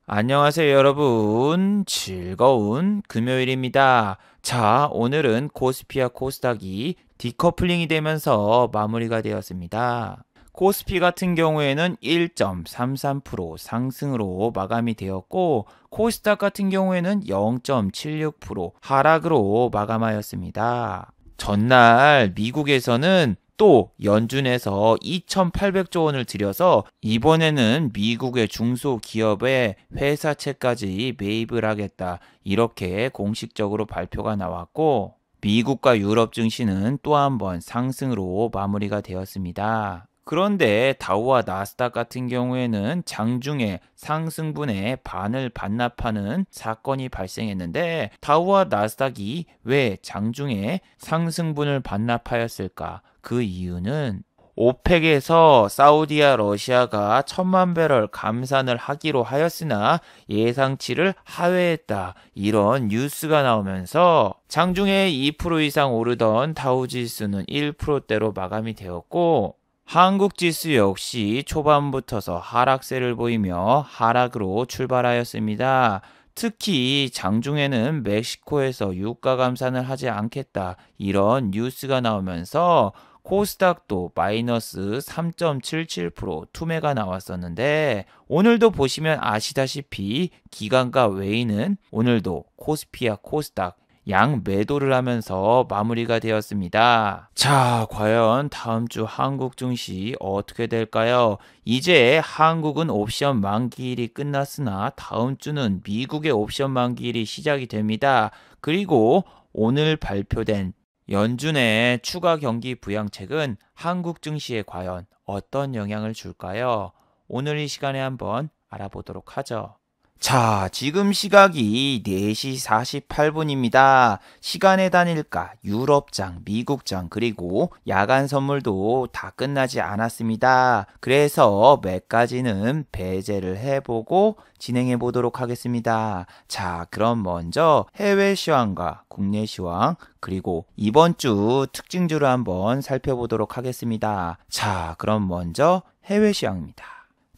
안녕하세요, 여러분. 즐거운 금요일입니다. 자, 오늘은 코스피와 코스닥이 디커플링이 되면서 마무리가 되었습니다. 코스피 같은 경우에는 1.33% 상승으로 마감이 되었고, 코스닥 같은 경우에는 0.76% 하락으로 마감하였습니다. 전날 미국에서는 또 연준에서 2,800조 원을 들여서 이번에는 미국의 중소기업의 회사채까지 매입을 하겠다, 이렇게 공식적으로 발표가 나왔고, 미국과 유럽 증시는 또 한 번 상승으로 마무리가 되었습니다. 그런데 다우와 나스닥 같은 경우에는 장중에 상승분의 반을 반납하는 사건이 발생했는데, 다우와 나스닥이 왜 장중에 상승분을 반납하였을까? 그 이유는 오펙에서 사우디와 러시아가 1,000만 배럴 감산을 하기로 하였으나 예상치를 하회했다, 이런 뉴스가 나오면서 장중에 2% 이상 오르던 다우지수는 1%대로 마감이 되었고, 한국 지수 역시 초반부터서 하락세를 보이며 하락으로 출발하였습니다. 특히 장중에는 멕시코에서 유가 감산을 하지 않겠다, 이런 뉴스가 나오면서 코스닥도 마이너스 3.77% 투매가 나왔었는데, 오늘도 보시면 아시다시피 기관과 외인은 오늘도 코스피와 코스닥 양 매도를 하면서 마무리가 되었습니다. 자, 과연 다음 주 한국 증시 어떻게 될까요? 이제 한국은 옵션 만기일이 끝났으나 다음 주는 미국의 옵션 만기일이 시작이 됩니다. 그리고 오늘 발표된 연준의 추가 경기 부양책은 한국 증시에 과연 어떤 영향을 줄까요? 오늘 이 시간에 한번 알아보도록 하죠. 자, 지금 시각이 4시 48분입니다. 시간의 단일가, 유럽장, 미국장, 그리고 야간 선물도 다 끝나지 않았습니다. 그래서 몇 가지는 배제를 해보고 진행해 보도록 하겠습니다. 자, 그럼 먼저 해외 시황과 국내 시황, 그리고 이번 주 특징주를 한번 살펴보도록 하겠습니다. 자, 그럼 먼저 해외 시황입니다.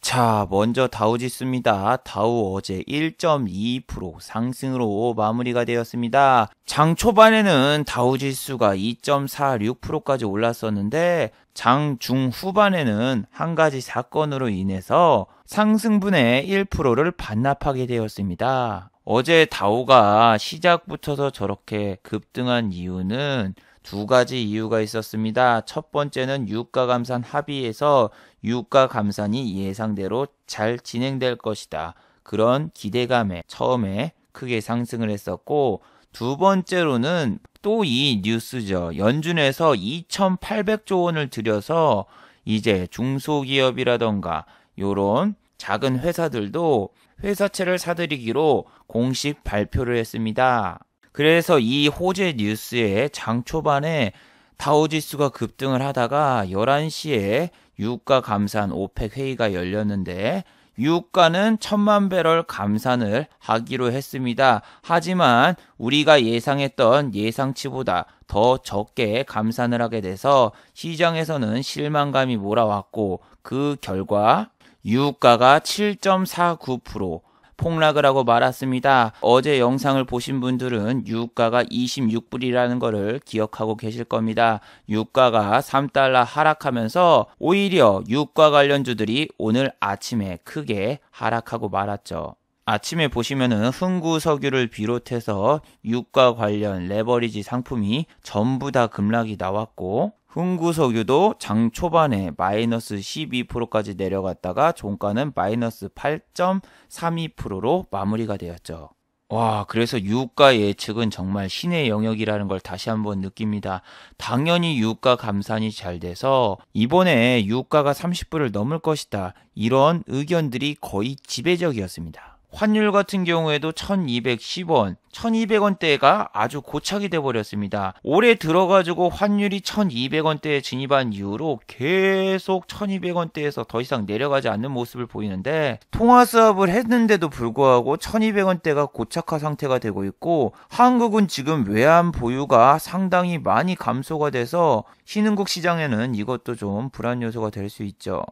자, 먼저 다우지수입니다. 다우 어제 1.22% 상승으로 마무리가 되었습니다. 장 초반에는 다우지수가 2.46%까지 올랐었는데, 장 중후반에는 한 가지 사건으로 인해서 상승분의 1%를 반납하게 되었습니다. 어제 다우가 시작부터서 저렇게 급등한 이유는 두 가지 이유가 있었습니다. 첫 번째는 유가 감산 합의에서 유가 감산이 예상대로 잘 진행될 것이다, 그런 기대감에 처음에 크게 상승을 했었고, 두 번째로는 또 이 뉴스죠. 연준에서 2,800조 원을 들여서 이제 중소기업이라던가 요런 작은 회사들도 회사채를 사들이기로 공식 발표를 했습니다. 그래서 이 호재 뉴스에 장 초반에 다우지수가 급등을 하다가 11시에 유가 감산 오펙 회의가 열렸는데, 유가는 1,000만 배럴 감산을 하기로 했습니다. 하지만 우리가 예상했던 예상치보다 더 적게 감산을 하게 돼서 시장에서는 실망감이 몰아왔고, 그 결과 유가가 7.49% 폭락을 하고 말았습니다. 어제 영상을 보신 분들은 유가가 26불이라는 것을 기억하고 계실 겁니다. 유가가 3달러 하락하면서 오히려 유가 관련주들이 오늘 아침에 크게 하락하고 말았죠. 아침에 보시면은 흥구석유를 비롯해서 유가 관련 레버리지 상품이 전부 다 급락이 나왔고, 흥구석유도 장 초반에 마이너스 12%까지 내려갔다가 종가는 마이너스 8.32%로 마무리가 되었죠. 와, 그래서 유가 예측은 정말 신의 영역이라는 걸 다시 한번 느낍니다. 당연히 유가 감산이 잘 돼서 이번에 유가가 30불을 넘을 것이다, 이런 의견들이 거의 지배적이었습니다. 환율 같은 경우에도 1210원, 1200원대가 아주 고착이 돼버렸습니다. 올해 들어가지고 환율이 1200원대에 진입한 이후로 계속 1200원대에서 더 이상 내려가지 않는 모습을 보이는데, 통화수합을 했는데도 불구하고 1200원대가 고착화 상태가 되고 있고, 한국은 지금 외환 보유가 상당히 많이 감소가 돼서 신흥국 시장에는 이것도 좀 불안 요소가 될 수 있죠.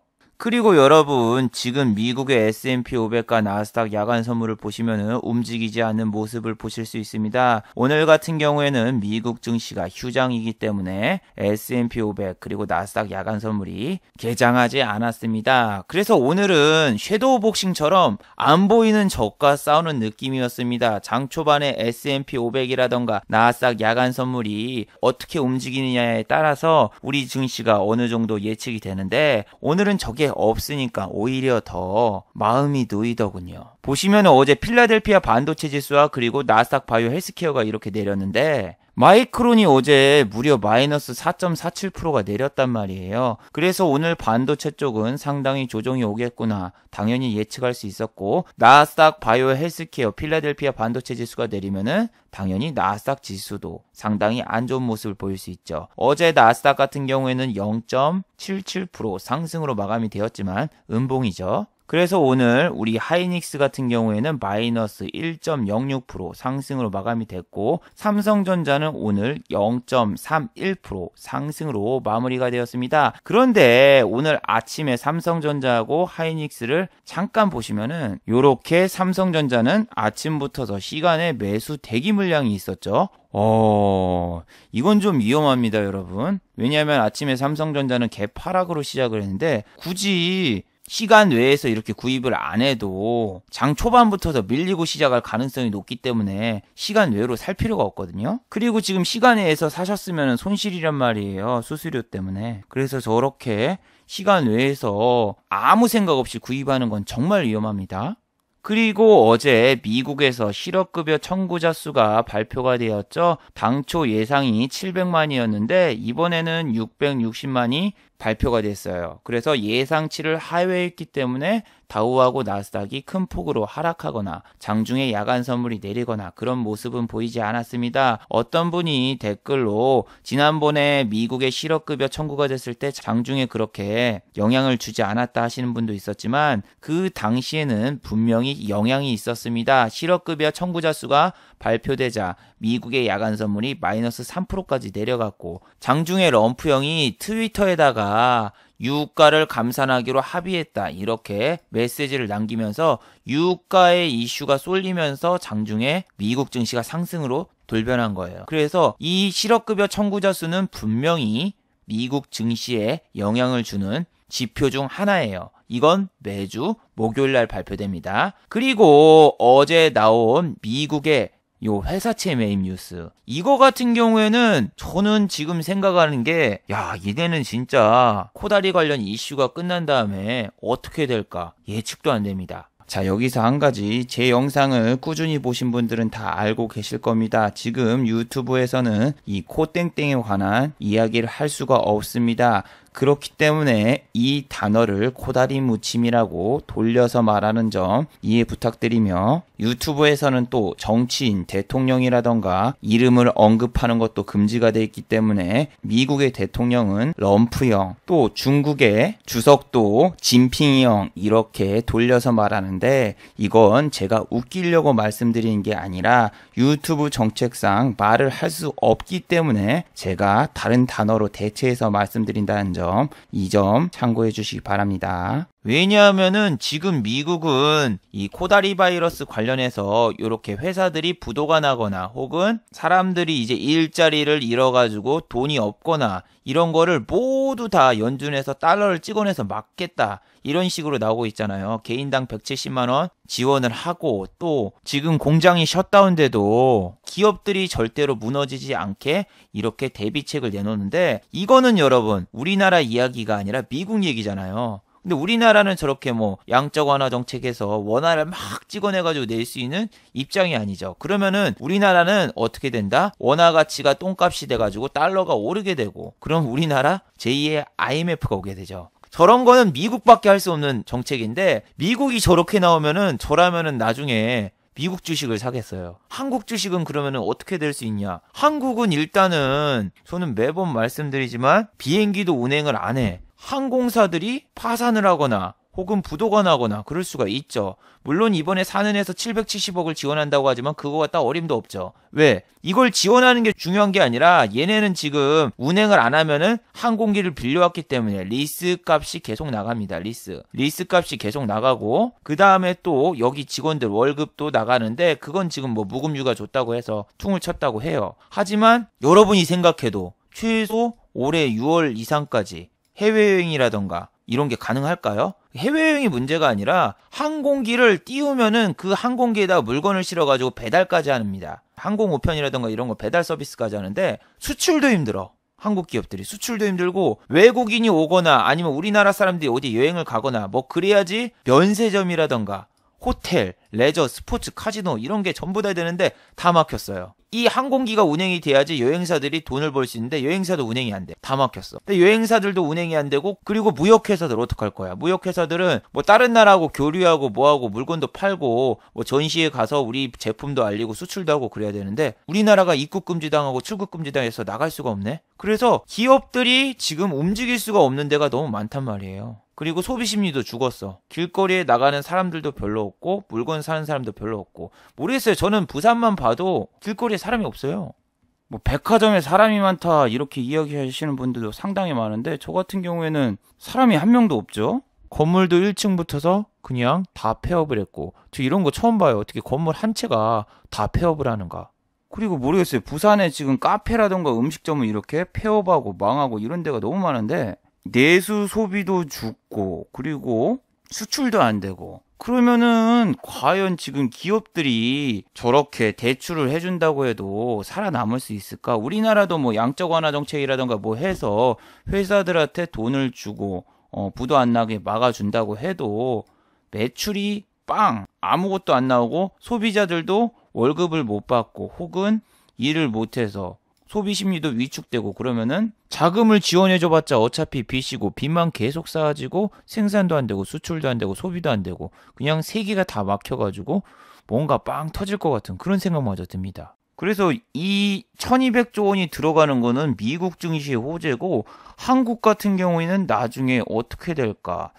그리고 여러분 지금 미국의 S&P 500과 나스닥 야간 선물을 보시면은 움직이지 않는 모습을 보실 수 있습니다. 오늘 같은 경우에는 미국 증시가 휴장이기 때문에 S&P 500 그리고 나스닥 야간 선물이 개장하지 않았습니다. 그래서 오늘은 섀도우 복싱처럼 안 보이는 적과 싸우는 느낌이었습니다. 장 초반에 S&P 500이라던가 나스닥 야간 선물이 어떻게 움직이느냐에 따라서 우리 증시가 어느 정도 예측이 되는데 오늘은 적이 없으니까 오히려 더 마음이 놓이더군요. 보시면 어제 필라델피아 반도체 지수와 그리고 나스닥 바이오 헬스케어가 이렇게 내렸는데 마이크론이 어제 무려 마이너스 4.47%가 내렸단 말이에요. 그래서 오늘 반도체 쪽은 상당히 조정이 오겠구나 당연히 예측할 수 있었고, 나스닥 바이오 헬스케어 필라델피아 반도체 지수가 내리면은 당연히 나스닥 지수도 상당히 안 좋은 모습을 보일 수 있죠. 어제 나스닥 같은 경우에는 0.77% 상승으로 마감이 되었지만 음봉이죠. 그래서 오늘 우리 하이닉스 같은 경우에는 마이너스 1.06% 상승으로 마감이 됐고, 삼성전자는 오늘 0.31% 상승으로 마무리가 되었습니다. 그런데 오늘 아침에 삼성전자하고 하이닉스를 잠깐 보시면은 요렇게 삼성전자는 아침부터 시간에 매수 대기 물량이 있었죠. 이건 좀 위험합니다, 여러분. 왜냐하면 아침에 삼성전자는 개파락으로 시작을 했는데 굳이 시간 외에서 이렇게 구입을 안 해도 장 초반부터 더 밀리고 시작할 가능성이 높기 때문에 시간 외로 살 필요가 없거든요. 그리고 지금 시간 외에서 사셨으면 손실이란 말이에요. 수수료 때문에. 그래서 저렇게 시간 외에서 아무 생각 없이 구입하는 건 정말 위험합니다. 그리고 어제 미국에서 실업급여 청구자 수가 발표가 되었죠. 당초 예상이 700만이었는데 이번에는 660만이 발표가 됐어요. 그래서 예상치를 하회했기 때문에 다우하고 나스닥이 큰 폭으로 하락하거나 장중에 야간 선물이 내리거나 그런 모습은 보이지 않았습니다. 어떤 분이 댓글로 지난번에 미국의 실업급여 청구가 됐을 때 장중에 그렇게 영향을 주지 않았다 하시는 분도 있었지만 그 당시에는 분명히 영향이 있었습니다. 실업급여 청구자 수가 발표되자 미국의 야간 선물이 마이너스 3%까지 내려갔고, 장중에 럼프형이 트위터에다가 유가를 감산하기로 합의했다 이렇게 메시지를 남기면서 유가의 이슈가 쏠리면서 장중에 미국 증시가 상승으로 돌변한 거예요. 그래서 이 실업급여 청구자 수는 분명히 미국 증시에 영향을 주는 지표 중 하나예요. 이건 매주 목요일날 발표됩니다. 그리고 어제 나온 미국의 요 회사채 매입 뉴스, 이거 같은 경우에는 저는 지금 생각하는 게, 얘네는 진짜 코다리 관련 이슈가 끝난 다음에 어떻게 될까 예측도 안 됩니다. 자, 여기서 한 가지, 제 영상을 꾸준히 보신 분들은 다 알고 계실 겁니다. 지금 유튜브에서는 이 코땡땡에 관한 이야기를 할 수가 없습니다. 그렇기 때문에 이 단어를 코다리 무침이라고 돌려서 말하는 점 이해 부탁드리며, 유튜브에서는 또 정치인, 대통령이라던가 이름을 언급하는 것도 금지가 되어 있기 때문에 미국의 대통령은 럼프형, 또 중국의 주석도 진핑형 이렇게 돌려서 말하는데, 이건 제가 웃기려고 말씀드리는 게 아니라 유튜브 정책상 말을 할 수 없기 때문에 제가 다른 단어로 대체해서 말씀드린다는 점, 이 점 참고해 주시기 바랍니다. 왜냐하면은 지금 미국은 이 코다리 바이러스 관련해서 이렇게 회사들이 부도가 나거나 혹은 사람들이 이제 일자리를 잃어가지고 돈이 없거나 이런 거를 모두 다 연준에서 달러를 찍어내서 막겠다 이런 식으로 나오고 있잖아요. 개인당 170만원 지원을 하고, 또 지금 공장이 셧다운돼도 기업들이 절대로 무너지지 않게 이렇게 대비책을 내놓는데, 이거는 여러분 우리나라 이야기가 아니라 미국 얘기잖아요. 근데 우리나라는 저렇게 양적 완화 정책에서 원화를 막 찍어내가지고 낼 수 있는 입장이 아니죠. 그러면은 우리나라는 어떻게 된다? 원화 가치가 똥값이 돼가지고 달러가 오르게 되고, 그럼 우리나라 제2의 IMF가 오게 되죠. 저런 거는 미국밖에 할 수 없는 정책인데, 미국이 저렇게 나오면은 저라면은 나중에 미국 주식을 사겠어요. 한국 주식은 그러면은 어떻게 될 수 있냐? 한국은 일단은 저는 매번 말씀드리지만 비행기도 운행을 안 해. 항공사들이 파산을 하거나 혹은 부도가 나거나 그럴 수가 있죠. 물론 이번에 산은에서 770억을 지원한다고 하지만 그거 갖다 어림도 없죠. 왜? 이걸 지원하는 게 중요한 게 아니라 얘네는 지금 운행을 안 하면은 항공기를 빌려왔기 때문에 리스 값이 계속 나갑니다. 리스 값이 계속 나가고 그 다음에 또 여기 직원들 월급도 나가는데 그건 지금 뭐 묵음유가 줬다고 해서 퉁을 쳤다고 해요. 하지만 여러분이 생각해도 최소 올해 6월 이상까지 해외여행이라던가 이런 게 가능할까요? 해외여행이 문제가 아니라 항공기를 띄우면은 그 항공기에다 물건을 실어가지고 배달까지 합니다. 항공우편이라던가 이런 거 배달 서비스까지 하는데 수출도 힘들어. 한국 기업들이 수출도 힘들고 외국인이 오거나 아니면 우리나라 사람들이 어디 여행을 가거나 뭐 그래야지 면세점이라던가 호텔, 레저, 스포츠, 카지노 이런 게 전부 다 되는데 다 막혔어요. 이 항공기가 운행이 돼야지 여행사들이 돈을 벌 수 있는데 여행사도 운행이 안 돼. 다 막혔어. 근데 여행사들도 운행이 안 되고 그리고 무역회사들 어떡할 거야. 무역회사들은 뭐 다른 나라하고 교류하고 뭐하고 물건도 팔고 뭐 전시회 가서 우리 제품도 알리고 수출도 하고 그래야 되는데 우리나라가 입국 금지당하고 출국 금지당해서 나갈 수가 없네. 그래서 기업들이 지금 움직일 수가 없는 데가 너무 많단 말이에요. 그리고 소비 심리도 죽었어. 길거리에 나가는 사람들도 별로 없고 물건 사는 사람도 별로 없고 모르겠어요. 저는 부산만 봐도 길거리에 사람이 없어요. 뭐 백화점에 사람이 많다 이렇게 이야기하시는 분들도 상당히 많은데 저 같은 경우에는 사람이 한 명도 없죠. 건물도 1층부터서 그냥 다 폐업을 했고 저 이런 거 처음 봐요. 어떻게 건물 한 채가 다 폐업을 하는가. 그리고 모르겠어요. 부산에 지금 카페라던가 음식점은 이렇게 폐업하고 망하고 이런 데가 너무 많은데 내수 소비도 죽고 그리고 수출도 안 되고 그러면은 과연 지금 기업들이 저렇게 대출을 해준다고 해도 살아남을 수 있을까? 우리나라도 뭐 양적 완화 정책이라던가 뭐 해서 회사들한테 돈을 주고 부도 안 나게 막아준다고 해도 매출이 빵 아무것도 안 나오고 소비자들도 월급을 못 받고 혹은 일을 못해서 소비 심리도 위축되고 그러면은 자금을 지원해줘봤자 어차피 빚이고 빚만 계속 쌓아지고 생산도 안 되고 수출도 안 되고 소비도 안 되고 그냥 세계가 다 막혀가지고 뭔가 빵 터질 것 같은 그런 생각마저 듭니다. 그래서 이 1200조 원이 들어가는 거는 미국 증시의 호재고 한국 같은 경우에는 나중에 어떻게 될까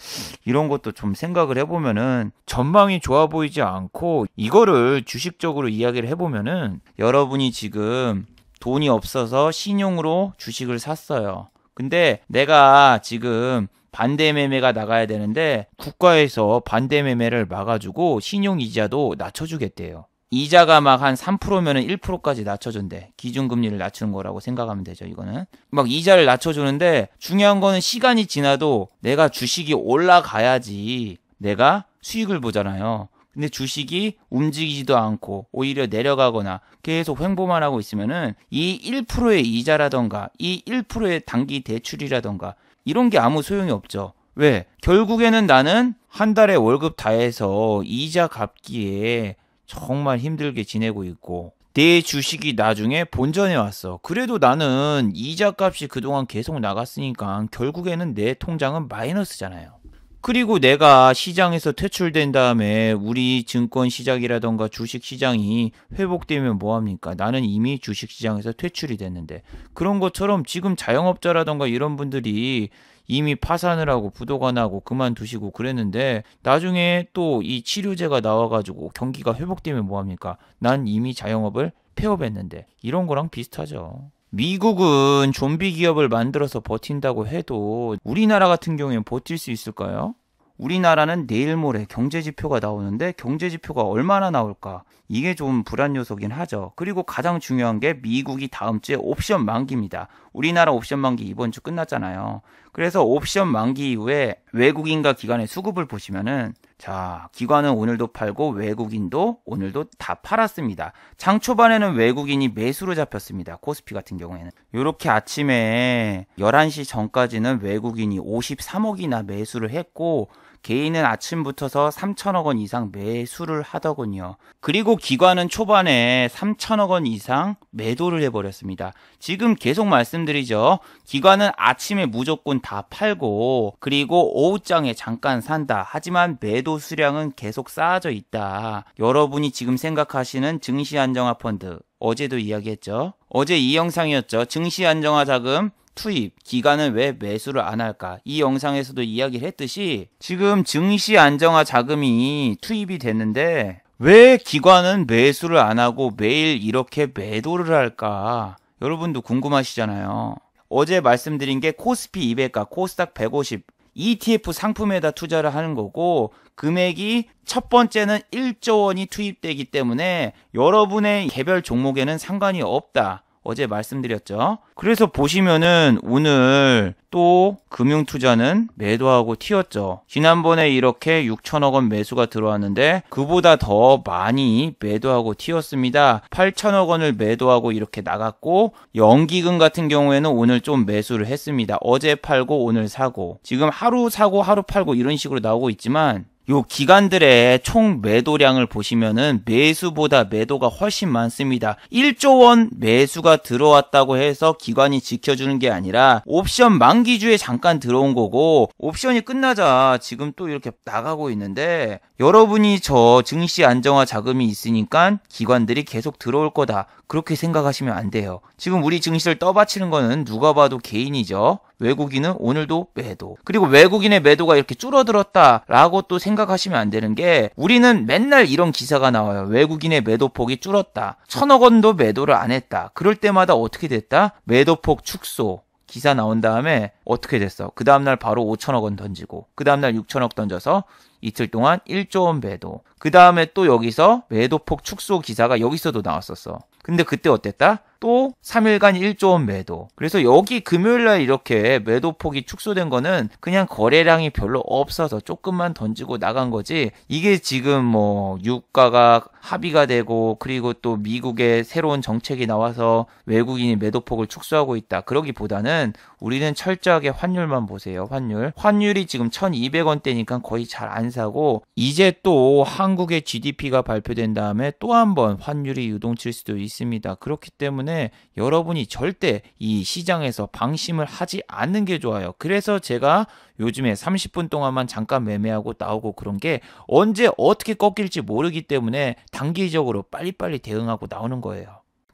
이런 것도 좀 생각을 해보면은 전망이 좋아 보이지 않고 이거를 주식적으로 이야기를 해보면은 여러분이 지금 돈이 없어서 신용으로 주식을 샀어요. 근데 내가 지금 반대 매매가 나가야 되는데 국가에서 반대 매매를 막아주고 신용 이자도 낮춰주겠대요. 이자가 막 한 3%면은 1%까지 낮춰준대. 기준금리를 낮추는 거라고 생각하면 되죠, 이거는. 막 이자를 낮춰주는데 중요한 거는 시간이 지나도 내가 주식이 올라가야지 내가 수익을 보잖아요. 근데 주식이 움직이지도 않고 오히려 내려가거나 계속 횡보만 하고 있으면은 이 1%의 이자라던가 이 1%의 단기 대출이라던가 이런 게 아무 소용이 없죠. 왜? 결국에는 나는 한 달에 월급 다 해서 이자 갚기에 정말 힘들게 지내고 있고 내 주식이 나중에 본전에 왔어. 그래도 나는 이자 값이 그동안 계속 나갔으니까 결국에는 내 통장은 마이너스잖아요. 그리고 내가 시장에서 퇴출된 다음에 우리 증권 시장이라던가 주식 시장이 회복되면 뭐합니까? 나는 이미 주식 시장에서 퇴출이 됐는데 그런 것처럼 지금 자영업자라던가 이런 분들이 이미 파산을 하고 부도가 나고 그만두시고 그랬는데 나중에 또 이 치료제가 나와가지고 경기가 회복되면 뭐합니까? 난 이미 자영업을 폐업했는데 이런 거랑 비슷하죠. 미국은 좀비 기업을 만들어서 버틴다고 해도 우리나라 같은 경우에는 버틸 수 있을까요? 우리나라는 내일 모레 경제지표가 나오는데 경제지표가 얼마나 나올까? 이게 좀 불안 요소긴 하죠. 그리고 가장 중요한 게 미국이 다음 주에 옵션 만기입니다. 우리나라 옵션 만기 이번 주 끝났잖아요. 그래서 옵션 만기 이후에 외국인과 기관의 수급을 보시면은 자, 기관은 오늘도 팔고 외국인도 오늘도 다 팔았습니다. 장 초반에는 외국인이 매수로 잡혔습니다. 코스피 같은 경우에는. 이렇게 아침에 11시 전까지는 외국인이 53억이나 매수를 했고 개인은 아침부터서 3천억 원 이상 매수를 하더군요. 그리고 기관은 초반에 3천억 원 이상 매도를 해버렸습니다. 지금 계속 말씀드리죠. 기관은 아침에 무조건 다 팔고 그리고 오후장에 잠깐 산다. 하지만 매도 수량은 계속 쌓아져 있다. 여러분이 지금 생각하시는 증시안정화 펀드 어제도 이야기했죠. 어제 이 영상이었죠. 증시안정화 자금 투입, 기관은 왜 매수를 안 할까? 이 영상에서도 이야기를 했듯이 지금 증시 안정화 자금이 투입이 됐는데 왜 기관은 매수를 안 하고 매일 이렇게 매도를 할까? 여러분도 궁금하시잖아요. 어제 말씀드린 게 코스피 200가, 코스닥 150 ETF 상품에다 투자를 하는 거고 금액이 첫 번째는 1조 원이 투입되기 때문에 여러분의 개별 종목에는 상관이 없다. 어제 말씀드렸죠. 그래서 보시면은 오늘 또 금융투자는 매도하고 튀었죠. 지난번에 이렇게 6천억 원 매수가 들어왔는데 그보다 더 많이 매도하고 튀었습니다. 8천억 원을 매도하고 이렇게 나갔고 연기금 같은 경우에는 오늘 좀 매수를 했습니다. 어제 팔고 오늘 사고 지금 하루 사고 하루 팔고 이런 식으로 나오고 있지만 요 기관들의 총 매도량을 보시면은 매수보다 매도가 훨씬 많습니다. 1조 원 매수가 들어왔다고 해서 기관이 지켜주는 게 아니라 옵션 만기주에 잠깐 들어온 거고 옵션이 끝나자 지금 또 이렇게 나가고 있는데 여러분이 저 증시 안정화 자금이 있으니까 기관들이 계속 들어올 거다. 그렇게 생각하시면 안 돼요. 지금 우리 증시를 떠받치는 거는 누가 봐도 개인이죠. 외국인은 오늘도 매도. 그리고 외국인의 매도가 이렇게 줄어들었다라고 또 생각하시면 안 되는 게 우리는 맨날 이런 기사가 나와요. 외국인의 매도폭이 줄었다. 1,000억 원도 매도를 안 했다. 그럴 때마다 어떻게 됐다? 매도폭 축소. 기사 나온 다음에 어떻게 됐어? 그 다음날 바로 5천억 원 던지고 그 다음날 6천억 던져서 이틀 동안 1조 원 매도. 그 다음에 또 여기서 매도폭 축소 기사가 여기서도 나왔었어. 근데 그때 어땠다? 또 3일간 1조 원 매도. 그래서 여기 금요일날 이렇게 매도폭이 축소된 거는 그냥 거래량이 별로 없어서 조금만 던지고 나간 거지. 이게 지금 뭐 유가가 합의가 되고 그리고 또 미국의 새로운 정책이 나와서 외국인이 매도폭을 축소하고 있다. 그러기보다는 우리는 철저하게 환율만 보세요. 환율이 지금 1,200원대니까 거의 잘 안 사고 이제 또 한국의 GDP가 발표된 다음에 또 한 번 환율이 유동칠 수도 있습니다. 그렇기 때문에 여러분이 절대 이 시장에서 방심을 하지 않는 게 좋아요. 그래서 제가 요즘에 30분 동안만 잠깐 매매하고 나오고 그런 게 언제 어떻게 꺾일지 모르기 때문에 단기적으로 빨리빨리 대응하고 나오는 거예요.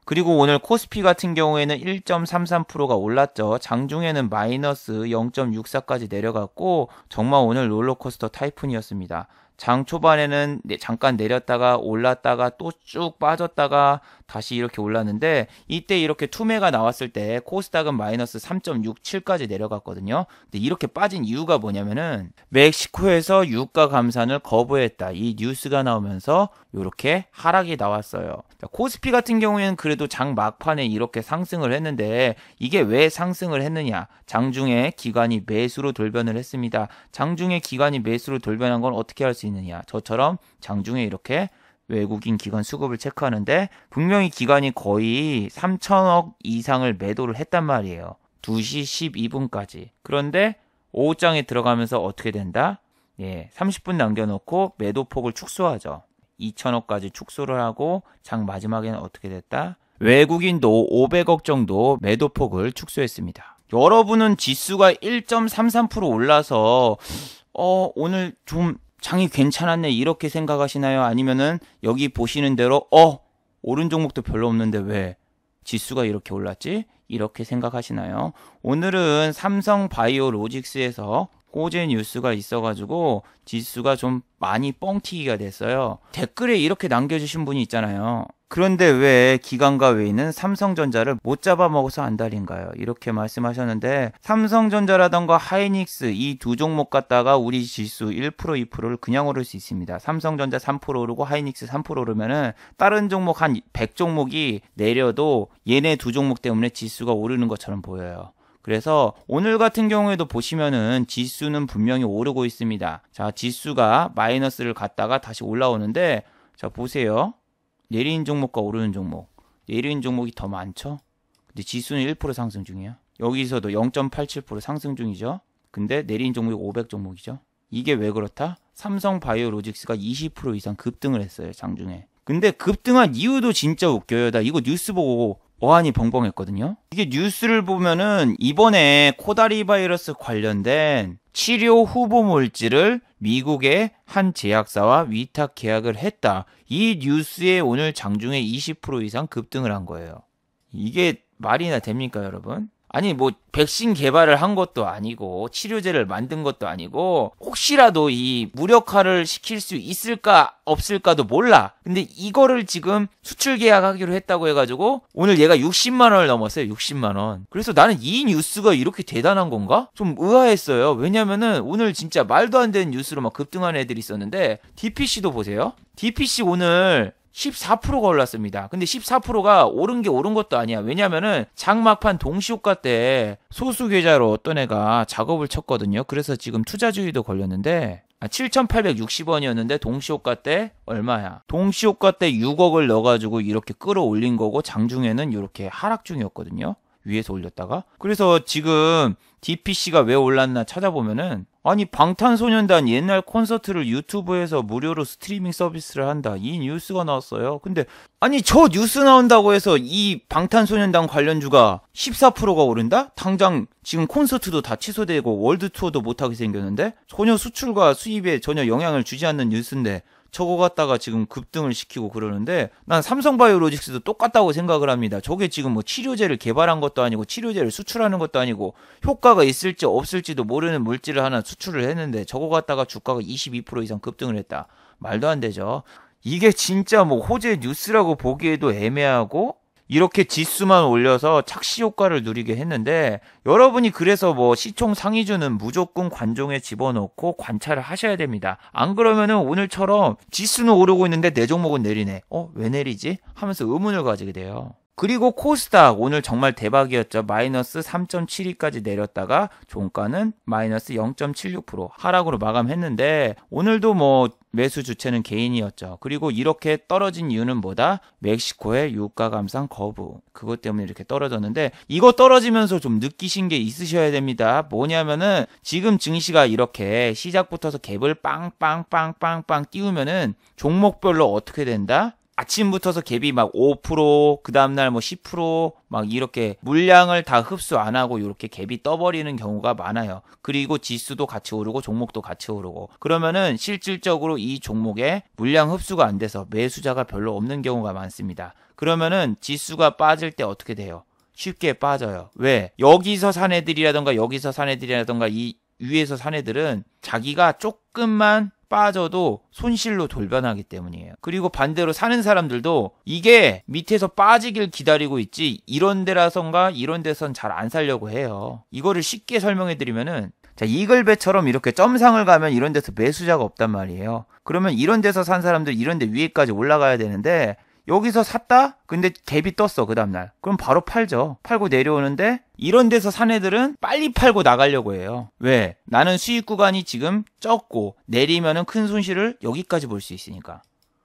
그리고 오늘 코스피 같은 경우에는 1.33%가 올랐죠. 장중에는 마이너스 0.64까지 내려갔고 정말 오늘 롤러코스터 타이푼이었습니다. 장 초반에는 잠깐 내렸다가 올랐다가 또 쭉 빠졌다가 다시 이렇게 올랐는데 이때 이렇게 투매가 나왔을 때 코스닥은 마이너스 3.67까지 내려갔거든요. 근데 이렇게 빠진 이유가 뭐냐면은 멕시코에서 유가 감산을 거부했다. 이 뉴스가 나오면서 이렇게 하락이 나왔어요. 코스피 같은 경우에는 그래도 장 막판에 이렇게 상승을 했는데 이게 왜 상승을 했느냐? 장중에 기관이 매수로 돌변을 했습니다. 장중에 기관이 매수로 돌변한 건 어떻게 할 수 있느냐? 저처럼 장중에 이렇게 외국인 기관 수급을 체크하는데 분명히 기관이 거의 3천억 이상을 매도를 했단 말이에요. 2시 12분까지. 그런데 오후장에 들어가면서 어떻게 된다? 30분 남겨놓고 매도폭을 축소하죠. 2천억까지 축소를 하고 장 마지막에는 어떻게 됐다? 외국인도 500억 정도 매도폭을 축소했습니다. 여러분은 지수가 1.33% 올라서 오늘 좀 장이 괜찮았네 이렇게 생각하시나요? 아니면은 여기 보시는 대로 오른 종목도 별로 없는데 왜 지수가 이렇게 올랐지? 이렇게 생각하시나요? 오늘은 삼성바이오로직스에서 호재 뉴스가 있어가지고 지수가 좀 많이 뻥튀기가 됐어요. 댓글에 이렇게 남겨주신 분이 있잖아요. 그런데 왜 기관과 외인은 삼성전자를 못 잡아먹어서 안달인가요? 이렇게 말씀하셨는데 삼성전자라던가 하이닉스 이 두 종목 갖다가 우리 지수 1% 2%를 그냥 오를 수 있습니다. 삼성전자 3% 오르고 하이닉스 3% 오르면은 다른 종목 한 100종목이 내려도 얘네 두 종목 때문에 지수가 오르는 것처럼 보여요. 그래서 오늘 같은 경우에도 보시면은 지수는 분명히 오르고 있습니다. 자, 지수가 마이너스를 갔다가 다시 올라오는데 자, 보세요. 내리는 종목과 오르는 종목. 내리는 종목이 더 많죠? 근데 지수는 1% 상승 중이에요. 여기서도 0.87% 상승 중이죠? 근데 내리는 종목이 500 종목이죠? 이게 왜 그렇다? 삼성바이오로직스가 20% 이상 급등을 했어요, 장중에. 근데 급등한 이유도 진짜 웃겨요. 나 이거 뉴스 보고 어안이 벙벙했거든요. 이게 뉴스를 보면은 이번에 코다리 바이러스 관련된 치료 후보 물질을 미국의 한 제약사와 위탁 계약을 했다. 이 뉴스에 오늘 장중에 20% 이상 급등을 한 거예요. 이게 말이나 됩니까, 여러분? 아니 뭐 백신 개발을 한 것도 아니고 치료제를 만든 것도 아니고 혹시라도 이 무력화를 시킬 수 있을까 없을까도 몰라. 근데 이거를 지금 수출 계약하기로 했다고 해가지고 오늘 얘가 60만 원을 넘었어요. 60만 원. 그래서 나는 이 뉴스가 이렇게 대단한 건가? 좀 의아했어요. 왜냐면은 오늘 진짜 말도 안 되는 뉴스로 막 급등한 애들이 있었는데 DPC도 보세요. DPC 오늘 14%가 올랐습니다. 근데 14%가 오른 게 오른 것도 아니야. 왜냐면은 장막판 동시효과 때 소수 계좌로 어떤 애가 작업을 쳤거든요. 그래서 지금 투자주의도 걸렸는데 7,860원이었는데 동시효과 때 얼마야? 동시효과 때 6억을 넣어가지고 이렇게 끌어올린 거고 장중에는 이렇게 하락 중이었거든요. 위에서 올렸다가. 그래서 지금 DPC가 왜 올랐나 찾아보면은 아니 방탄소년단 옛날 콘서트를 유튜브에서 무료로 스트리밍 서비스를 한다. 이 뉴스가 나왔어요. 근데 아니 저 뉴스 나온다고 해서 이 방탄소년단 관련주가 14%가 오른다? 당장 지금 콘서트도 다 취소되고 월드 투어도 못하게 생겼는데 전혀 수출과 수입에 전혀 영향을 주지 않는 뉴스인데 저거 갖다가 지금 급등을 시키고 그러는데 난 삼성바이오로직스도 똑같다고 생각을 합니다. 저게 지금 뭐 치료제를 개발한 것도 아니고 치료제를 수출하는 것도 아니고 효과가 있을지 없을지도 모르는 물질을 하나 수출을 했는데 저거 갖다가 주가가 22% 이상 급등을 했다. 말도 안 되죠. 이게 진짜 뭐 호재 뉴스라고 보기에도 애매하고 이렇게 지수만 올려서 착시 효과를 누리게 했는데 여러분이 그래서 뭐 시총 상위주는 무조건 관종에 집어넣고 관찰을 하셔야 됩니다. 안 그러면은 오늘처럼 지수는 오르고 있는데 내 종목은 내리네. 왜 내리지? 하면서 의문을 가지게 돼요. 그리고 코스닥 오늘 정말 대박이었죠. 마이너스 3.72까지 내렸다가 종가는 마이너스 0.76% 하락으로 마감했는데 오늘도 뭐 매수 주체는 개인이었죠. 그리고 이렇게 떨어진 이유는 뭐다? 멕시코의 유가 감산 거부. 그것 때문에 이렇게 떨어졌는데 이거 떨어지면서 좀 느끼신 게 있으셔야 됩니다. 뭐냐면은 지금 증시가 이렇게 시작부터서 갭을 빵빵빵빵빵 띄우면은 종목별로 어떻게 된다? 아침부터서 갭이 막 5%, 그 다음날 뭐 10%막 이렇게 물량을 다 흡수 안 하고 이렇게 갭이 떠버리는 경우가 많아요. 그리고 지수도 같이 오르고 종목도 같이 오르고 그러면은 실질적으로 이 종목에 물량 흡수가 안 돼서 매수자가 별로 없는 경우가 많습니다. 그러면은 지수가 빠질 때 어떻게 돼요? 쉽게 빠져요. 왜? 여기서 산 애들이라던가 여기서 산 애들이라던가 이 위에서 산 애들은 자기가 조금만 빠져도 손실로 돌변하기 때문이에요. 그리고 반대로 사는 사람들도 이게 밑에서 빠지길 기다리고 있지 이런 데라선가 이런 데선 잘 안 살려고 해요. 이거를 쉽게 설명해 드리면은 자, 이글배처럼 이렇게 점상을 가면 이런 데서 매수자가 없단 말이에요. 그러면 이런 데서 산 사람들 이런 데 위에까지 올라가야 되는데 여기서 샀다? 근데 갭이 떴어 그 다음날. 그럼 바로 팔죠. 팔고 내려오는데 이런 데서 산 애들은 빨리 팔고 나가려고 해요. 왜? 나는 수익 구간이 지금 적고 내리면은 큰 손실을 여기까지 볼 수 있으니까.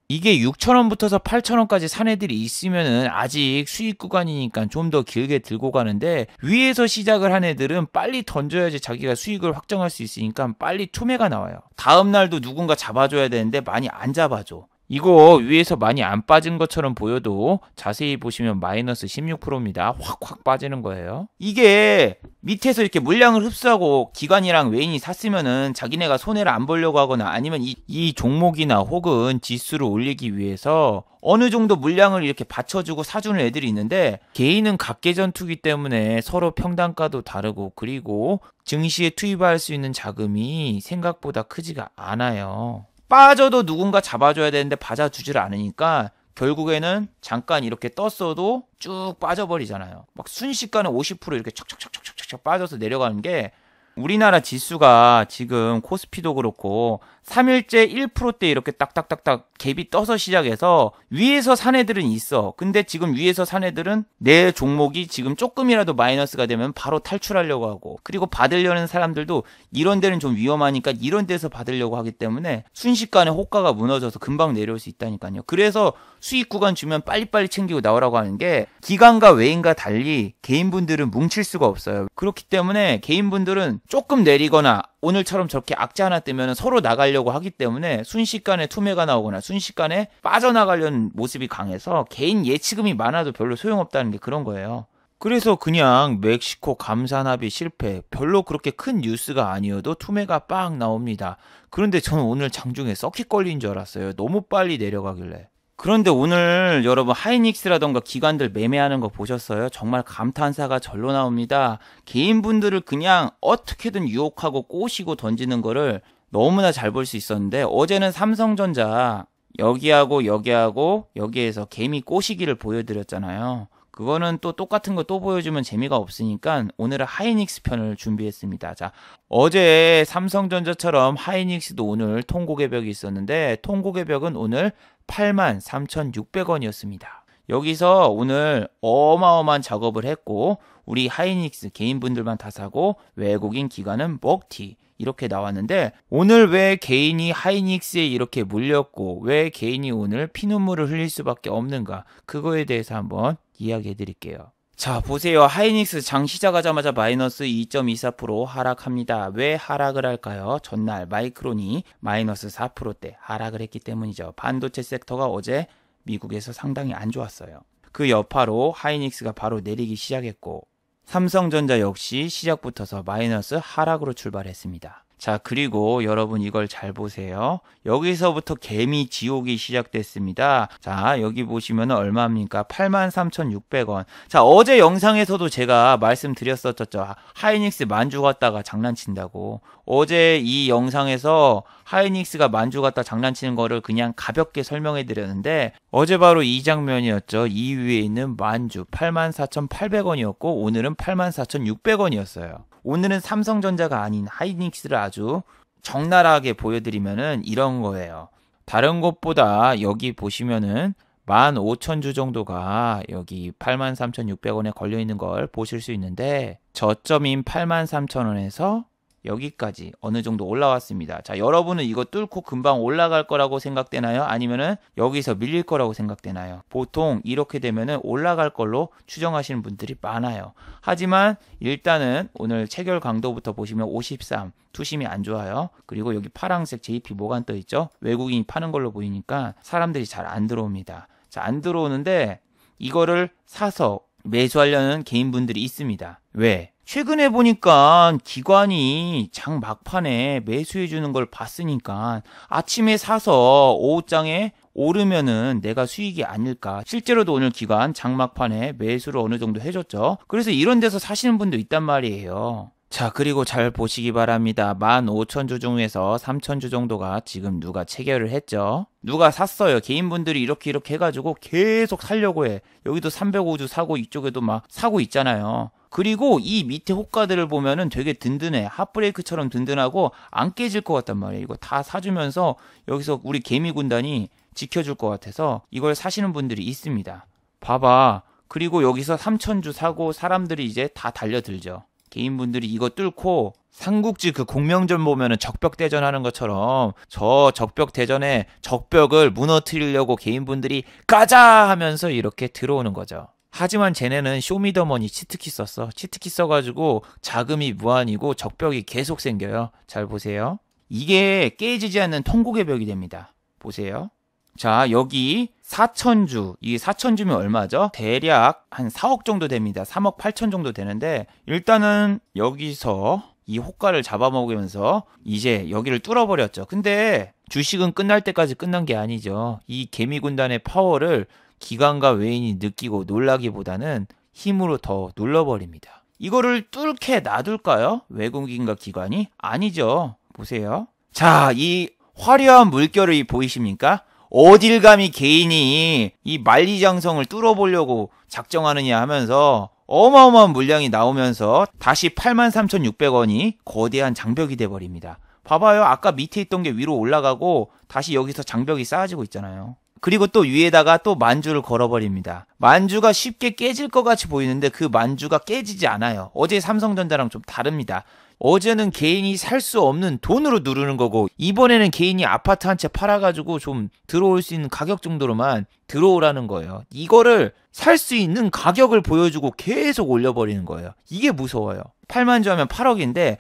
이게 6,000원부터서 8,000원까지 산 애들이 있으면은 아직 수익 구간이니까 좀 더 길게 들고 가는데 위에서 시작을 한 애들은 빨리 던져야지 자기가 수익을 확정할 수 있으니까 빨리 투매가 나와요. 다음 날도 누군가 잡아줘야 되는데 많이 안 잡아줘. 이거 위에서 많이 안 빠진 것처럼 보여도 자세히 보시면 마이너스 16%입니다. 확 빠지는 거예요. 이게 밑에서 이렇게 물량을 흡수하고 기관이랑 외인이 샀으면은 자기네가 손해를 안 보려고 하거나 아니면 이 종목이나 혹은 지수를 올리기 위해서 어느 정도 물량을 이렇게 받쳐주고 사주는 애들이 있는데 개인은 각계전 투기 때문에 서로 평단가도 다르고 그리고 증시에 투입할 수 있는 자금이 생각보다 크지가 않아요. 빠져도 누군가 잡아줘야 되는데 받아주질 않으니까 결국에는 잠깐 이렇게 떴어도 쭉 빠져버리잖아요. 막 순식간에 50% 이렇게 척척척척척척 빠져서 내려가는 게 우리나라 지수가 지금 코스피도 그렇고 3일째 1%대 이렇게 딱딱딱딱 갭이 떠서 시작해서 위에서 산 애들은 있어. 근데 지금 위에서 산 애들은 내 종목이 지금 조금이라도 마이너스가 되면 바로 탈출하려고 하고 그리고 받으려는 사람들도 이런 데는 좀 위험하니까 이런 데서 받으려고 하기 때문에 순식간에 호가가 무너져서 금방 내려올 수 있다니까요. 그래서 수익 구간 주면 빨리빨리 챙기고 나오라고 하는 게 기관과 외인과 달리 개인분들은 뭉칠 수가 없어요. 그렇기 때문에 개인분들은 조금 내리거나 오늘처럼 저렇게 악재 하나 뜨면 서로 나가려고 하기 때문에 순식간에 투매가 나오거나 순식간에 빠져나가려는 모습이 강해서 개인 예치금이 많아도 별로 소용없다는 게 그런 거예요. 그래서 그냥 멕시코 감산 합의 실패 별로 그렇게 큰 뉴스가 아니어도 투매가 빵 나옵니다. 그런데 저는 오늘 장중에 서킷 걸린 줄 알았어요. 너무 빨리 내려가길래. 그런데 오늘 여러분 하이닉스라던가 기관들 매매하는 거 보셨어요? 정말 감탄사가 절로 나옵니다. 개인분들을 그냥 어떻게든 유혹하고 꼬시고 던지는 거를 너무나 잘 볼 수 있었는데, 어제는 삼성전자 여기하고 여기하고 여기에서 개미 꼬시기를 보여드렸잖아요. 그거는 또 똑같은 거 또 보여주면 재미가 없으니까 오늘은 하이닉스 편을 준비했습니다. 자, 어제 삼성전자처럼 하이닉스도 오늘 통고개벽이 있었는데, 통고개벽은 오늘 83,600원이었습니다. 여기서 오늘 어마어마한 작업을 했고, 우리 하이닉스 개인분들만 다 사고 외국인 기관은 먹튀 이렇게 나왔는데, 오늘 왜 개인이 하이닉스에 이렇게 물렸고 왜 개인이 오늘 피눈물을 흘릴 수밖에 없는가, 그거에 대해서 한번 이야기해 드릴게요. 자, 보세요. 하이닉스 장 시작하자마자 마이너스 2.24% 하락합니다. 왜 하락을 할까요? 전날 마이크론이 마이너스 4%대 하락을 했기 때문이죠. 반도체 섹터가 어제 미국에서 상당히 안 좋았어요. 그 여파로 하이닉스가 바로 내리기 시작했고, 삼성전자 역시 시작부터서 마이너스 하락으로 출발했습니다. 자, 그리고 여러분 이걸 잘 보세요. 여기서부터 개미 지옥이 시작됐습니다. 자, 여기 보시면 얼마입니까? 83,600원. 자, 어제 영상에서도 제가 말씀드렸었죠. 하이닉스 만주 갔다가 장난친다고. 어제 이 영상에서 하이닉스가 만주 갔다 장난치는 거를 그냥 가볍게 설명해 드렸는데, 어제 바로 이 장면이었죠. 이 위에 있는 만주 84,800원이었고 오늘은 84,600원이었어요. 오늘은 삼성전자가 아닌 하이닉스를 아주 적나라하게 보여드리면은 이런 거예요. 다른 곳보다 여기 보시면은 15,000주 정도가 여기 83,600원에 걸려있는 걸 보실 수 있는데, 저점인 83,000원에서 여기까지 어느 정도 올라왔습니다. 자, 여러분은 이거 뚫고 금방 올라갈 거라고 생각되나요? 아니면은 여기서 밀릴 거라고 생각되나요? 보통 이렇게 되면은 올라갈 걸로 추정하시는 분들이 많아요. 하지만 일단은 오늘 체결 강도부터 보시면 53, 투심이 안 좋아요. 그리고 여기 파란색 JP 모간 떠 있죠? 외국인이 파는 걸로 보이니까 사람들이 잘 안 들어옵니다. 자, 안 들어오는데 이거를 사서 매수하려는 개인분들이 있습니다. 왜? 최근에 보니까 기관이 장 막판에 매수해주는 걸 봤으니까 아침에 사서 오후장에 오르면은 내가 수익이 아닐까. 실제로도 오늘 기관 장 막판에 매수를 어느 정도 해줬죠. 그래서 이런 데서 사시는 분도 있단 말이에요. 자, 그리고 잘 보시기 바랍니다. 15,000주 중에서 3,000주 정도가 지금 누가 체결을 했죠. 누가 샀어요. 개인분들이 이렇게 해가지고 계속 살려고 해. 여기도 305주 사고 이쪽에도 막 사고 있잖아요. 그리고 이 밑에 호가들을 보면은 되게 든든해. 핫브레이크처럼 든든하고 안 깨질 것 같단 말이에요. 이거 다 사주면서 여기서 우리 개미 군단이 지켜줄 것 같아서 이걸 사시는 분들이 있습니다. 봐봐. 그리고 여기서 3,000주 사고 사람들이 이제 다 달려들죠. 개인분들이 이거 뚫고 삼국지 그 공명전 보면은 적벽대전 하는 것처럼 저 적벽대전에 적벽을 무너뜨리려고 개인분들이 가자 하면서 이렇게 들어오는 거죠. 하지만 쟤네는 쇼미더머니 치트키 썼어. 치트키 써가지고 자금이 무한이고 적벽이 계속 생겨요. 잘 보세요. 이게 깨지지 않는 통곡의 벽이 됩니다. 보세요. 자, 여기 4,000주. 이게 4,000주면 얼마죠? 대략 한 4억 정도 됩니다. 3억 8천 정도 되는데, 일단은 여기서 이 호가를 잡아먹으면서 이제 여기를 뚫어버렸죠. 근데 주식은 끝날 때까지 끝난 게 아니죠. 이 개미군단의 파워를 기관과 외인이 느끼고 놀라기보다는 힘으로 더 눌러버립니다. 이거를 뚫게 놔둘까요? 외국인과 기관이? 아니죠. 보세요. 자, 이 화려한 물결을 보이십니까? 어딜 감히 개인이 이 만리장성을 뚫어보려고 작정하느냐 하면서 어마어마한 물량이 나오면서 다시 83,600원이 거대한 장벽이 돼버립니다. 봐봐요. 아까 밑에 있던 게 위로 올라가고 다시 여기서 장벽이 쌓아지고 있잖아요. 그리고 또 위에다가 또 만주를 걸어버립니다. 만주가 쉽게 깨질 것 같이 보이는데 그 만주가 깨지지 않아요. 어제 삼성전자랑 좀 다릅니다. 어제는 개인이 살 수 없는 돈으로 누르는 거고, 이번에는 개인이 아파트 한 채 팔아가지고 좀 들어올 수 있는 가격 정도로만 들어오라는 거예요. 이거를 살 수 있는 가격을 보여주고 계속 올려버리는 거예요. 이게 무서워요. 8만주 하면 8억인데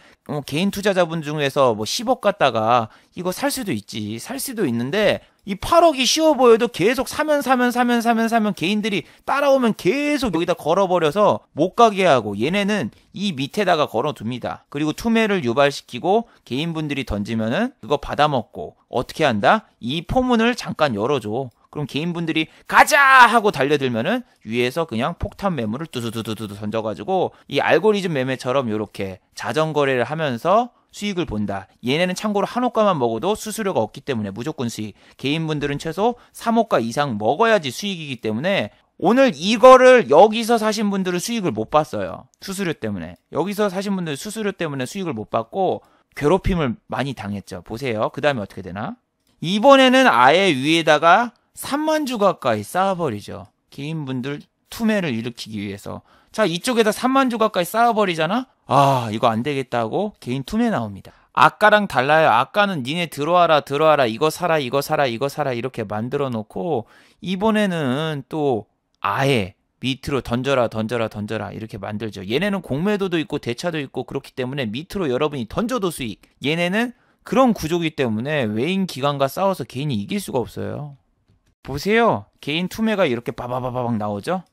개인 투자자분 중에서 뭐 10억 갖다가 이거 살 수도 있지. 살 수도 있는데 이 8억이 쉬워 보여도 계속 사면 개인들이 따라오면 계속 여기다 걸어버려서 못 가게 하고, 얘네는 이 밑에다가 걸어둡니다. 그리고 투매를 유발시키고 개인분들이 던지면은 그거 받아먹고 어떻게 한다? 이 포문을 잠깐 열어줘. 그럼 개인분들이 가자 하고 달려들면은 위에서 그냥 폭탄 매물을 두두두두두 던져가지고 이 알고리즘 매매처럼 이렇게 자전거래를 하면서 수익을 본다. 얘네는 참고로 한 호가만 먹어도 수수료가 없기 때문에 무조건 수익. 개인분들은 최소 3호가 이상 먹어야지 수익이기 때문에 오늘 이거를 여기서 사신 분들은 수익을 못 봤어요. 수수료 때문에. 여기서 사신 분들은 수수료 때문에 수익을 못 받고 괴롭힘을 많이 당했죠. 보세요. 그 다음에 어떻게 되나? 이번에는 아예 위에다가 3만 주 가까이 쌓아버리죠. 개인분들 투매를 일으키기 위해서. 자, 이쪽에다 3만 주 가까이 쌓아버리잖아? 아, 이거 안 되겠다고 개인 투매 나옵니다. 아까랑 달라요. 아까는 니네 들어와라, 이거 사라, 이거 사라, 이거 사라 이렇게 만들어 놓고 이번에는 또 아예 밑으로 던져라 이렇게 만들죠. 얘네는 공매도도 있고 대차도 있고 그렇기 때문에 밑으로 여러분이 던져도 수익. 얘네는 그런 구조이기 때문에 외인 기관과 싸워서 개인이 이길 수가 없어요. 보세요. 개인 투매가 이렇게 빠바바바박 나오죠.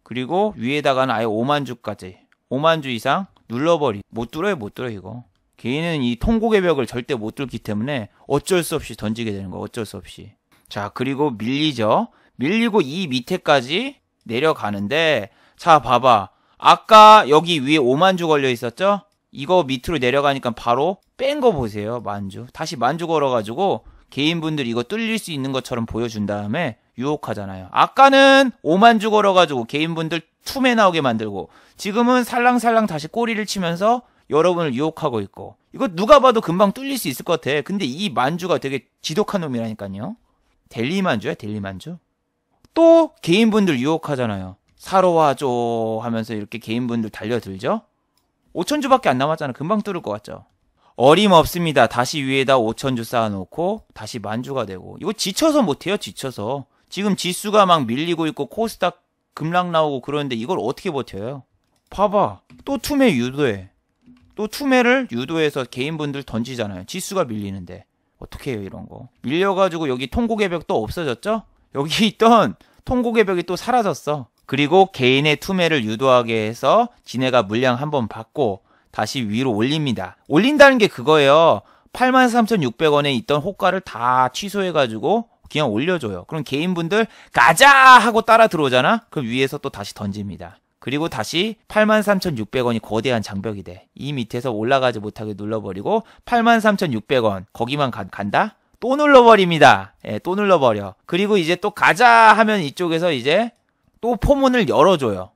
그리고 위에다가는 아예 5만 주까지 5만 주 이상 눌러버리. 못 뚫어요 이거. 개인은 이 통곡의 벽을 절대 못 뚫기 때문에 어쩔 수 없이 던지게 되는 거. 어쩔 수 없이. 자, 그리고 밀리죠. 밀리고 이 밑에까지 내려가는데 자, 봐봐. 아까 여기 위에 5만 주 걸려 있었죠? 이거 밑으로 내려가니까 바로 뺀 거 보세요. 만주. 다시 만주 걸어가지고 개인분들 이거 뚫릴 수 있는 것처럼 보여준 다음에 유혹하잖아요. 아까는 5만 주 걸어가지고 개인분들 투매 나오게 만들고 지금은 살랑살랑 다시 꼬리를 치면서 여러분을 유혹하고 있고 이거 누가 봐도 금방 뚫릴 수 있을 것 같아. 근데 이 만주가 되게 지독한 놈이라니까요. 델리만주야 델리만주. 또 개인분들 유혹하잖아요. 사러 와줘 하면서 이렇게 개인분들 달려들죠. 5천주밖에 안 남았잖아. 금방 뚫을 것 같죠. 어림없습니다. 다시 위에다 5천주 쌓아놓고 다시 만주가 되고 이거 지쳐서 못해요. 지쳐서. 지금 지수가 막 밀리고 있고 코스닥 급락 나오고 그러는데 이걸 어떻게 버텨요? 봐봐. 또 투매 유도해. 또 투매를 유도해서 개인분들 던지잖아요. 지수가 밀리는데. 어떻게 해요 이런 거. 밀려가지고 여기 통곡의 벽 또 없어졌죠? 여기 있던 통곡의 벽이 또 사라졌어. 그리고 개인의 투매를 유도하게 해서 지네가 물량 한번 받고 다시 위로 올립니다. 올린다는 게 그거예요. 83,600원에 있던 호가를 다 취소해가지고 그냥 올려줘요. 그럼 개인분들 가자 하고 따라 들어오잖아? 그럼 위에서 또 다시 던집니다. 그리고 다시 83,600원이 거대한 장벽이 돼. 이 밑에서 올라가지 못하게 눌러버리고 83,600원 거기만 간다? 또 눌러버립니다. 예, 또 눌러버려. 그리고 이제 또 가자 하면 이쪽에서 이제 또 포문을 열어줘요.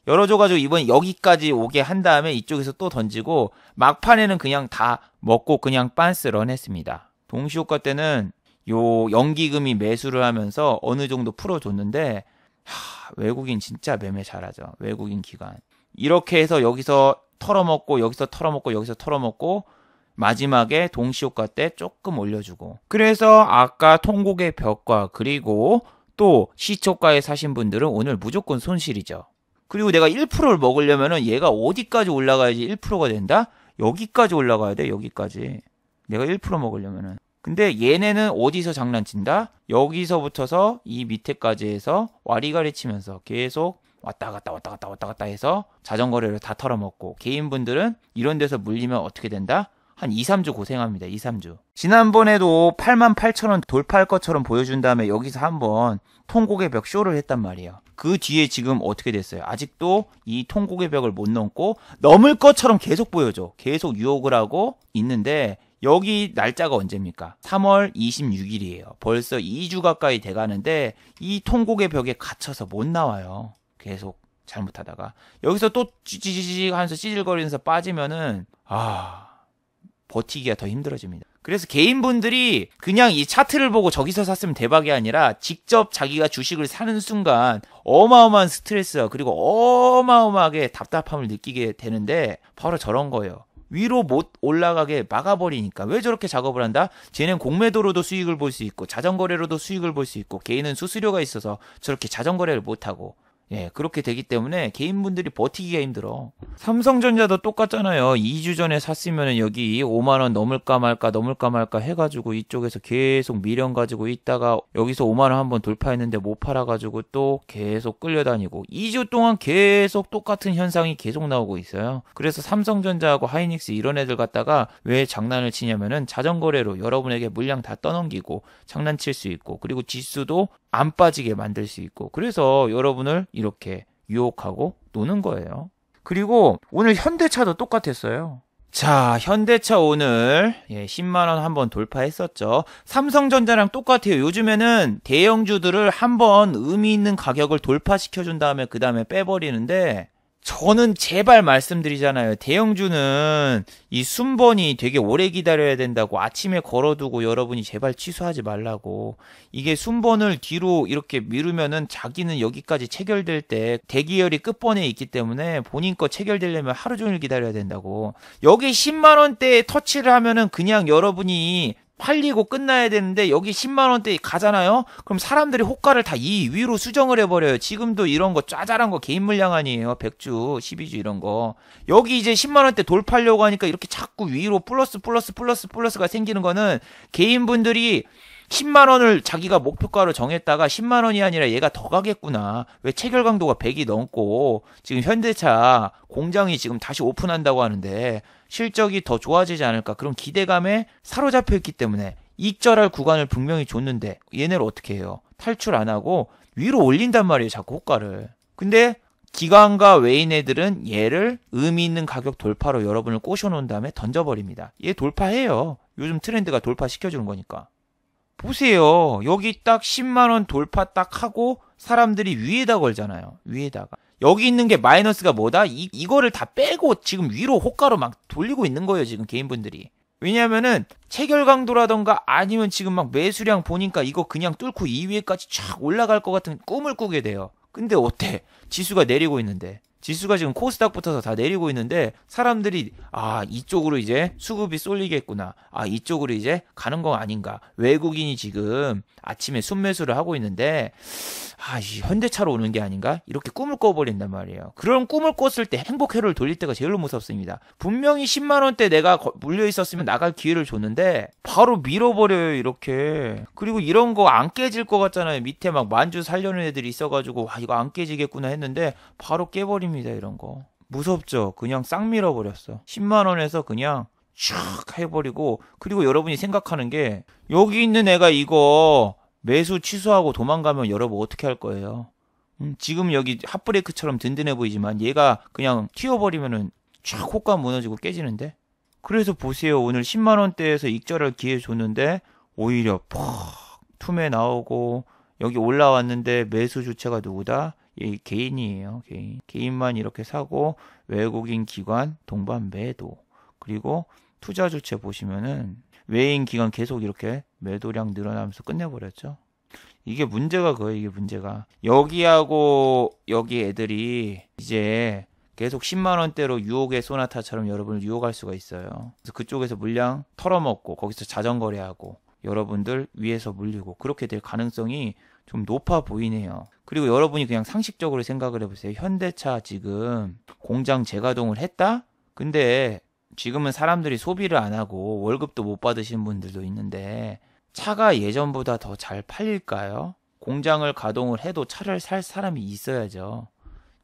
열어줘가지고 이번 여기까지 오게 한 다음에 이쪽에서 또 던지고 막판에는 그냥 다 먹고 그냥 빤스 런했습니다. 동시효과 때는 요 연기금이 매수를 하면서 어느 정도 풀어줬는데 외국인 진짜 매매 잘하죠. 외국인 기관. 이렇게 해서 여기서 털어먹고 여기서 털어먹고 여기서 털어먹고 마지막에 동시효과 때 조금 올려주고 그래서 아까 통곡의 벽과 그리고 또 시초가에 사신 분들은 오늘 무조건 손실이죠. 그리고 내가 1%를 먹으려면은 얘가 어디까지 올라가야지 1%가 된다? 여기까지 올라가야 돼. 여기까지. 내가 1% 먹으려면은. 근데 얘네는 어디서 장난친다? 여기서부터서 이 밑에까지 해서 와리가리 치면서 계속 왔다 갔다 해서 자전거래를 다 털어먹고 개인분들은 이런 데서 물리면 어떻게 된다? 한 2, 3주 고생합니다. 2, 3주. 지난번에도 88,000원 돌파할 것처럼 보여준 다음에 여기서 한번 통곡의 벽 쇼를 했단 말이에요. 그 뒤에 지금 어떻게 됐어요? 아직도 이 통곡의 벽을 못 넘고 넘을 것처럼 계속 보여줘. 계속 유혹을 하고 있는데 여기 날짜가 언제입니까? 3월 26일이에요. 벌써 2주 가까이 돼가는데 이 통곡의 벽에 갇혀서 못 나와요. 계속 잘못하다가. 여기서 또 찌찌찌찌 하면서 찌질거리면서 빠지면은 버티기가 더 힘들어집니다. 그래서 개인분들이 그냥 이 차트를 보고 저기서 샀으면 대박이 아니라 직접 자기가 주식을 사는 순간 어마어마한 스트레스와 그리고 어마어마하게 답답함을 느끼게 되는데 바로 저런 거예요. 위로 못 올라가게 막아버리니까. 왜 저렇게 작업을 한다? 쟤는 공매도로도 수익을 볼 수 있고 자전거래로도 수익을 볼 수 있고 개인은 수수료가 있어서 저렇게 자전거래를 못하고 예, 그렇게 되기 때문에 개인분들이 버티기가 힘들어. 삼성전자도 똑같잖아요. 2주 전에 샀으면 여기 5만 원 넘을까 말까 해가지고 이쪽에서 계속 미련 가지고 있다가 여기서 5만 원 한번 돌파했는데 못 팔아가지고 또 계속 끌려다니고 2주 동안 계속 똑같은 현상이 계속 나오고 있어요. 그래서 삼성전자하고 하이닉스 이런 애들 갖다가 왜 장난을 치냐면은 자전거래로 여러분에게 물량 다 떠넘기고 장난칠 수 있고 그리고 지수도 안 빠지게 만들 수 있고 그래서 여러분을 이렇게 유혹하고 노는 거예요. 그리고 오늘 현대차도 똑같았어요. 자, 현대차 오늘 10만원 한번 돌파했었죠. 삼성전자랑 똑같아요. 요즘에는 대형주들을 한번 의미 있는 가격을 돌파시켜준 다음에 그 다음에 빼버리는데 저는 제발 말씀드리잖아요. 대형주는 이 순번이 되게 오래 기다려야 된다고 아침에 걸어두고 여러분이 제발 취소하지 말라고. 이게 순번을 뒤로 이렇게 미루면은 자기는 여기까지 체결될 때 대기열이 끝번에 있기 때문에 본인 거 체결되려면 하루 종일 기다려야 된다고. 여기 10만원대에 터치를 하면은 그냥 여러분이 팔리고 끝나야 되는데 여기 10만원대 가잖아요? 그럼 사람들이 호가를 다 이 위로 수정을 해버려요. 지금도 이런 거 짜잘한 거 개인 물량 아니에요. 100주, 12주 이런 거. 여기 이제 10만원대 돌파하려고 하니까 이렇게 자꾸 위로 플러스가 생기는 거는 개인분들이 10만원을 자기가 목표가로 정했다가 10만원이 아니라 얘가 더 가겠구나. 왜 체결 강도가 100이 넘고 지금 현대차 공장이 지금 다시 오픈한다고 하는데 실적이 더 좋아지지 않을까 그런 기대감에 사로잡혀 있기 때문에 익절할 구간을 분명히 줬는데 얘네를 어떻게 해요? 탈출 안 하고 위로 올린단 말이에요. 자꾸 호가를. 근데 기관과 외인 애들은 얘를 의미 있는 가격 돌파로 여러분을 꼬셔놓은 다음에 던져버립니다. 얘 돌파해요. 요즘 트렌드가 돌파시켜주는 거니까. 보세요. 여기 딱 10만원 돌파 딱 하고 사람들이 위에다 걸잖아요. 위에다가. 여기 있는 게 마이너스가 뭐다? 이거를 다 빼고 지금 위로 호가로 막 돌리고 있는 거예요. 지금 개인분들이. 왜냐면은 체결 강도라던가 아니면 지금 막 매수량 보니까 이거 그냥 뚫고 2위에까지 쫙 올라갈 것 같은 꿈을 꾸게 돼요. 근데 어때? 지수가 내리고 있는데. 지수가 지금 코스닥 붙어서 다 내리고 있는데 사람들이 이쪽으로 이제 수급이 쏠리겠구나. 이쪽으로 이제 가는 거 아닌가. 외국인이 지금 아침에 순매수를 하고 있는데 이 현대차로 오는 게 아닌가? 이렇게 꿈을 꿔버린단 말이에요. 그런 꿈을 꿨을 때 행복회로를 돌릴 때가 제일 무섭습니다. 분명히 10만원대 내가 물려있었으면 나갈 기회를 줬는데 바로 밀어버려요 이렇게. 그리고 이런 거 안 깨질 것 같잖아요. 밑에 막 만주 살려는 애들이 있어가지고 이거 안 깨지겠구나 했는데 바로 깨버립니다. 이런 거 무섭죠. 그냥 싹 밀어버렸어. 10만원에서 그냥 촥 해버리고. 그리고 여러분이 생각하는 게 여기 있는 애가 이거 매수 취소하고 도망가면 여러분 어떻게 할 거예요? 지금 여기 핫브레이크처럼 든든해 보이지만 얘가 그냥 튀어버리면은 쫙 호가 무너지고 깨지는데. 그래서 보세요. 오늘 10만원대에서 익절할 기회 줬는데 오히려 퍽 툼에 나오고 여기 올라왔는데 매수 주체가 누구다? 얘 개인이에요. 개인만 이렇게 사고 외국인 기관 동반 매도. 그리고 투자 주체 보시면은 외인 기관 계속 이렇게 매도량 늘어나면서 끝내버렸죠. 이게 문제가 그거예요. 이게 문제가. 여기하고 여기 애들이 이제 계속 10만원대로 유혹의 소나타처럼 여러분을 유혹할 수가 있어요. 그래서 그쪽에서 물량 털어먹고 거기서 자전거래하고 여러분들 위에서 물리고 그렇게 될 가능성이 좀 높아 보이네요. 그리고 여러분이 그냥 상식적으로 생각을 해보세요. 현대차 지금 공장 재가동을 했다? 근데 지금은 사람들이 소비를 안 하고 월급도 못 받으신 분들도 있는데 차가 예전보다 더 잘 팔릴까요? 공장을 가동을 해도 차를 살 사람이 있어야죠.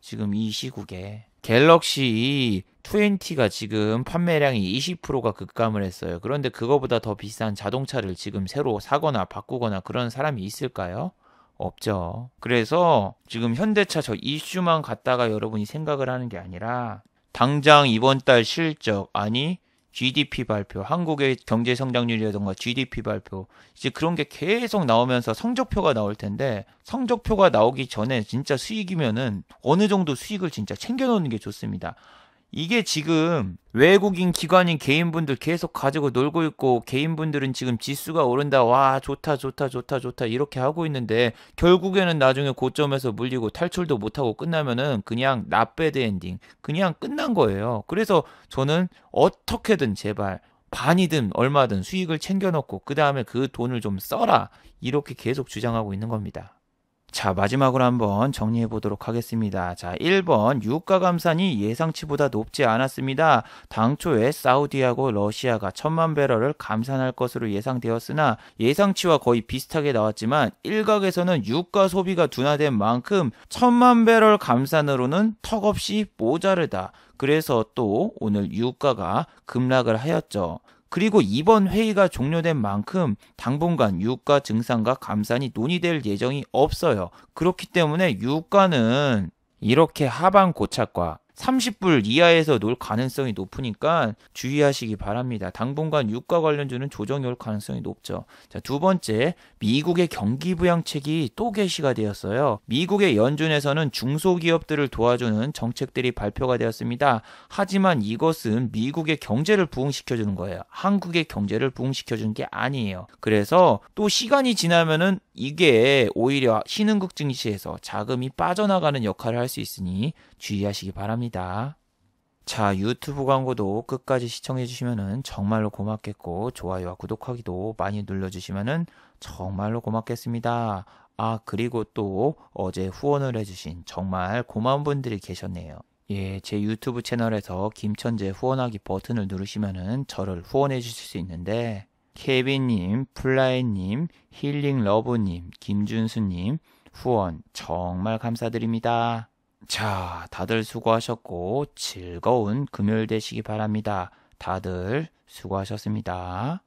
지금 이 시국에. 갤럭시 E20가 지금 판매량이 20%가 급감을 했어요. 그런데 그거보다 더 비싼 자동차를 지금 새로 사거나 바꾸거나 그런 사람이 있을까요? 없죠. 그래서 지금 현대차 저 이슈만 갖다가 여러분이 생각을 하는 게 아니라 당장 이번 달 실적, 아니 GDP 발표, 한국의 경제 성장률이라던가 GDP 발표, 이제 그런 게 계속 나오면서 성적표가 나올 텐데 성적표가 나오기 전에 진짜 수익이면은 어느 정도 수익을 진짜 챙겨놓는 게 좋습니다. 이게 지금 외국인 기관인 개인분들 계속 가지고 놀고 있고 개인분들은 지금 지수가 오른다, 와 좋다 이렇게 하고 있는데 결국에는 나중에 고점에서 물리고 탈출도 못하고 끝나면은 그냥 낫배드 엔딩, 그냥 끝난 거예요. 그래서 저는 어떻게든 제발 반이든 얼마든 수익을 챙겨놓고 그 다음에 그 돈을 좀 써라, 이렇게 계속 주장하고 있는 겁니다. 자, 마지막으로 한번 정리해 보도록 하겠습니다. 자, 1번 유가 감산이 예상치보다 높지 않았습니다. 당초에 사우디하고 러시아가 1000만 배럴을 감산할 것으로 예상되었으나 예상치와 거의 비슷하게 나왔지만 일각에서는 유가 소비가 둔화된 만큼 1000만 배럴 감산으로는 턱없이 모자르다. 그래서 또 오늘 유가가 급락을 하였죠. 그리고 이번 회의가 종료된 만큼 당분간 유가 증산과 감산이 논의될 예정이 없어요. 그렇기 때문에 유가는 이렇게 하방 고착과 30불 이하에서 놀 가능성이 높으니까 주의하시기 바랍니다. 당분간 유가 관련주는 조정이 올 가능성이 높죠. 자, 두 번째, 미국의 경기 부양책이 또 게시가 되었어요. 미국의 연준에서는 중소기업들을 도와주는 정책들이 발표가 되었습니다. 하지만 이것은 미국의 경제를 부흥시켜주는 거예요. 한국의 경제를 부흥시켜주는 게 아니에요. 그래서 또 시간이 지나면은 이게 오히려 신흥국 증시에서 자금이 빠져나가는 역할을 할 수 있으니 주의하시기 바랍니다. 자, 유튜브 광고도 끝까지 시청해 주시면 정말로 고맙겠고 좋아요와 구독하기도 많이 눌러주시면 정말로 고맙겠습니다. 아, 그리고 또 어제 후원을 해주신 정말 고마운 분들이 계셨네요. 예, 제 유튜브 채널에서 김천재 후원하기 버튼을 누르시면 저를 후원해 주실 수 있는데 케빈님, 플라이님, 힐링러브님, 김준수님 후원 정말 감사드립니다. 자, 다들 수고하셨고 즐거운 금요일 되시기 바랍니다. 다들 수고하셨습니다.